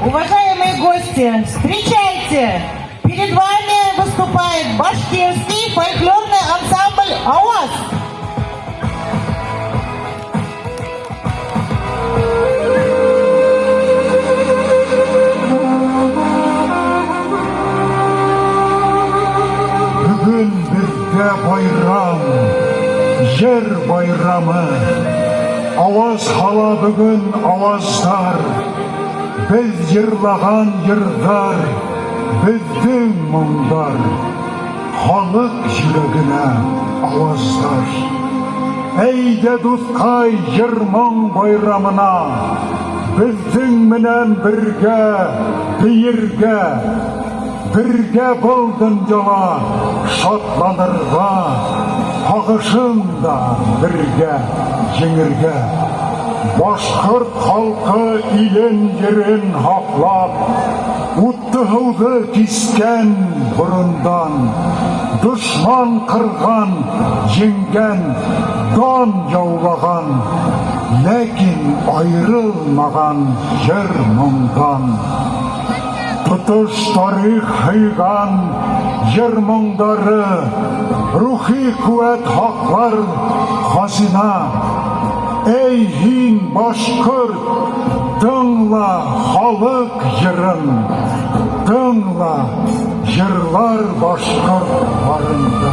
Уважаемые гости, встречайте! Перед вами выступает башкирский фольклорный ансамбль «Ауаз». Bugün bizde bayram, yer bayramı. Avaz hala bugün avazlar. Biz yırlagan yırlar, bizden mundar. Halk yüreğine avazlar. Eyde dostkay yırman bayramına. Bizden menen birge buldun yola şatlanırga, hağışın da birge jengirge. Başkırt halkı ilen yerin haklap, uttuğudu kisken burundan, düşman kırgan, yengen, don yaulagan, lekin ayrılmagan yer mundan. Tutuş tarih hıygan yer mundarı, ruhi kuvvet haklar hazina. Ey hin başkırt, dınla halık yırın, dınla yırlar başkırtlarında.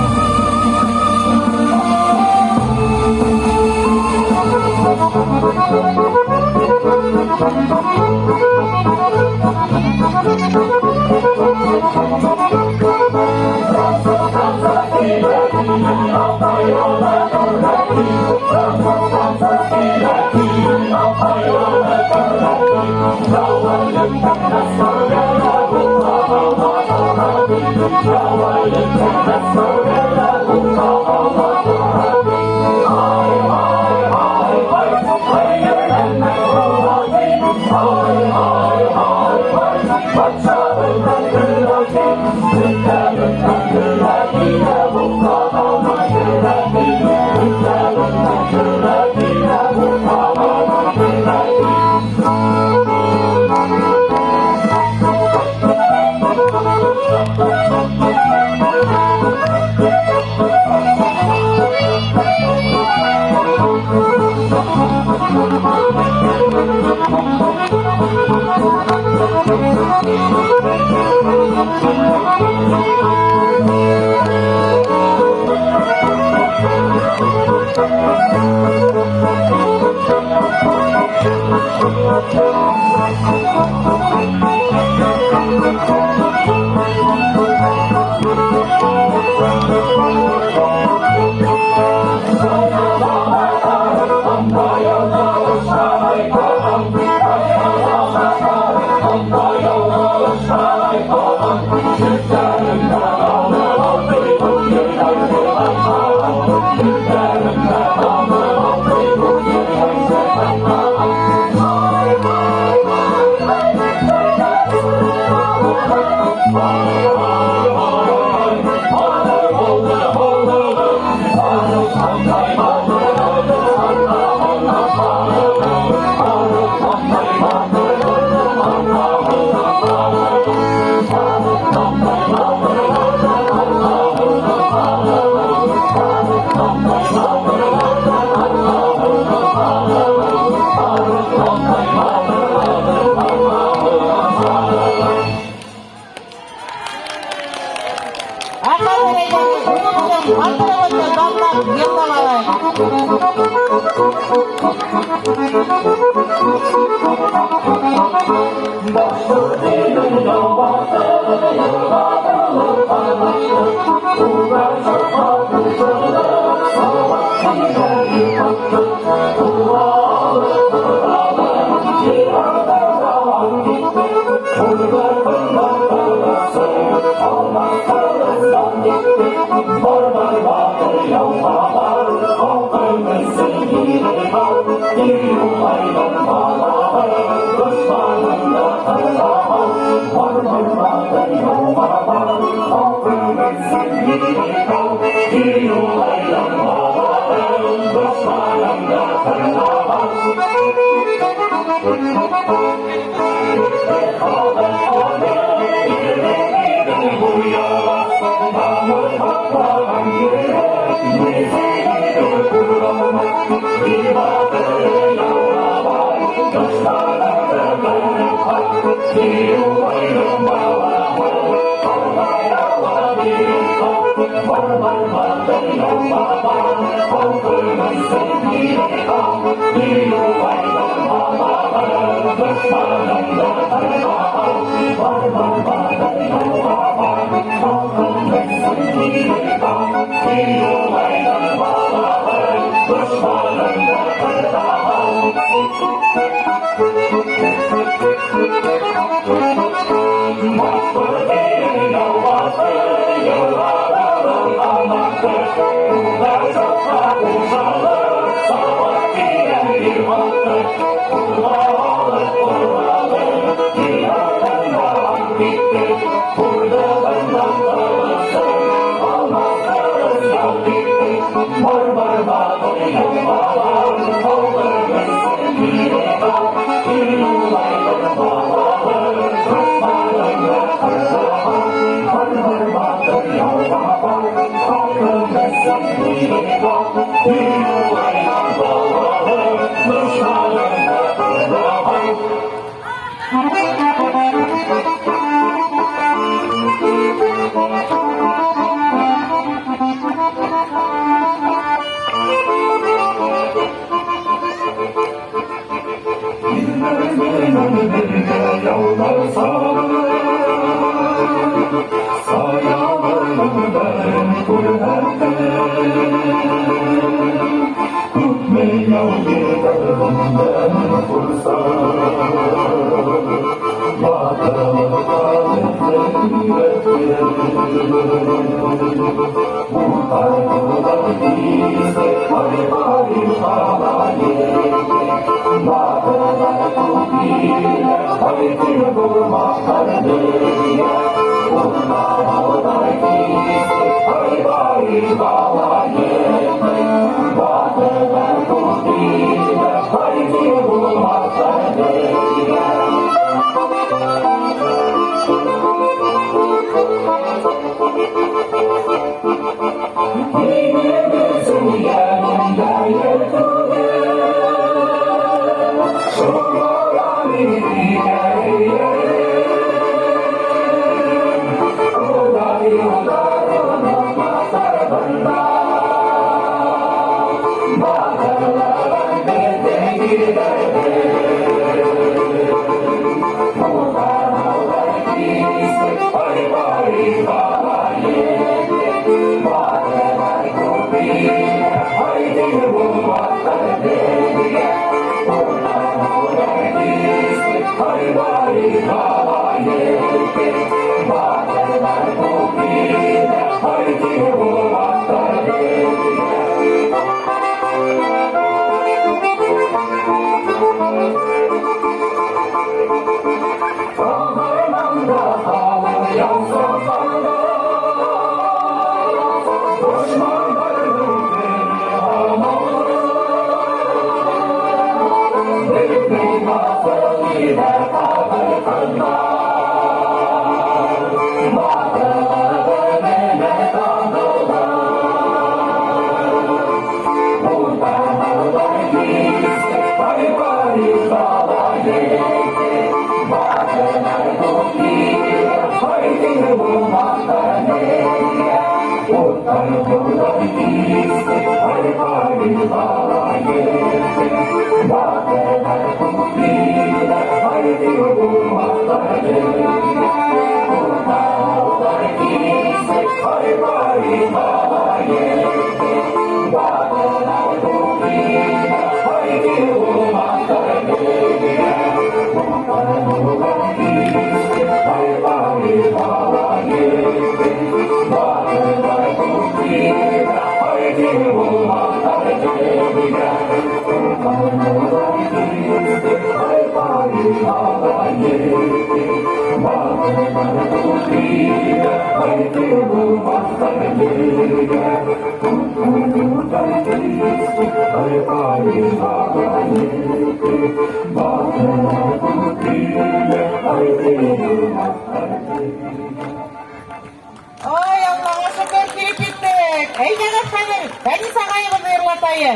Oh, yang mga super kiripitek. Ay, jangan kanan. Tadi sana yang menerima saya.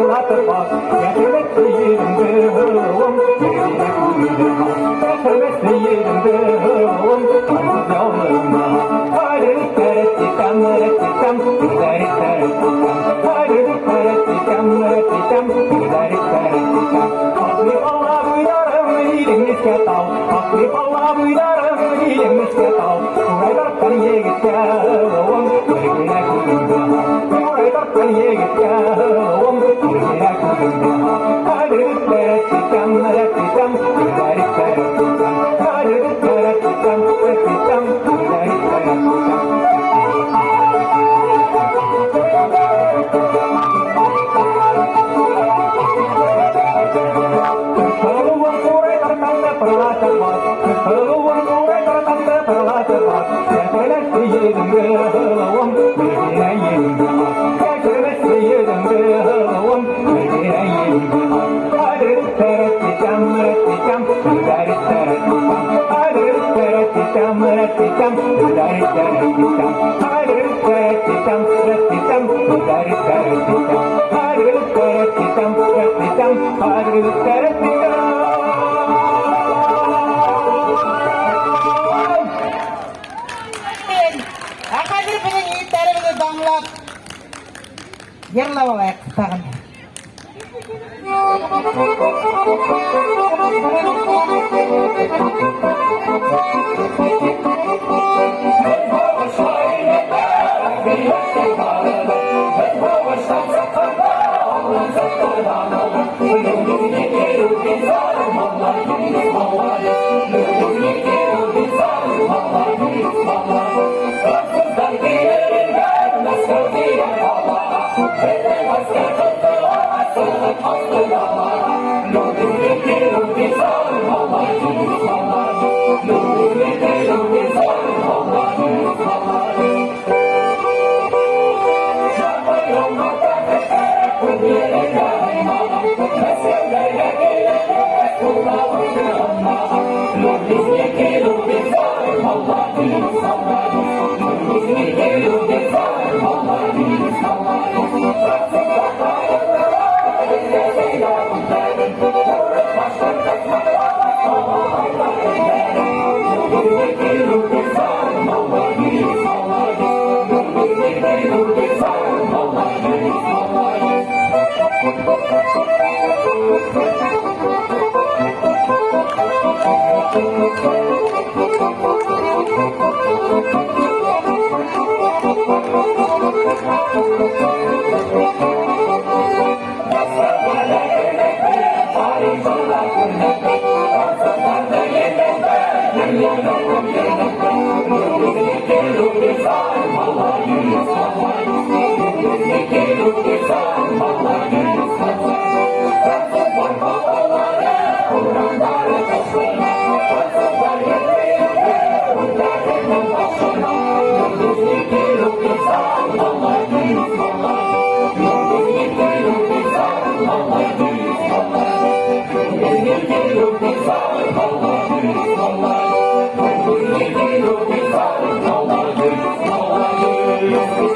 fırlatır bak, getirmekte yerinde hıvım, yerine kuyruğuna, getirmekte yerinde hıvım, kansız yoluna. Haydi terettikam, terettikam, güzel terettikam, haydi terettikam, terettikam, güzel terettikam. Aklı balla buylarım, dilimiz ketal, aklı balla buylarım, dilimiz ketal. Kuraydarkan yegitke hıvım, yerine kuyruğuna, kuraydarkan yegitke hıvım, yerine kuyruğuna. Haydi terettikam, terettikam, güzel terettikam, haydi terettikam, terettikam, güzel terettikam. Keseluan kurai tertanda perlatar bas, keseluan kurai tertanda perlatar bas. Keseles yedinge hılavum, birine yedinge bas. Keseles yedinge hılavum, birine yedinge bas. Hadi terettikam, terettikam, güzel terettikam. Hadi terettikam, terettikam, güzel terettikam. Hadi terettikam, terettikam, güzel terettikam. Hadi terettikam, terettikam, hadi terettikam. Akadir bilen yiğitlerimizi damlap yırlap alayak tağın. Thank you.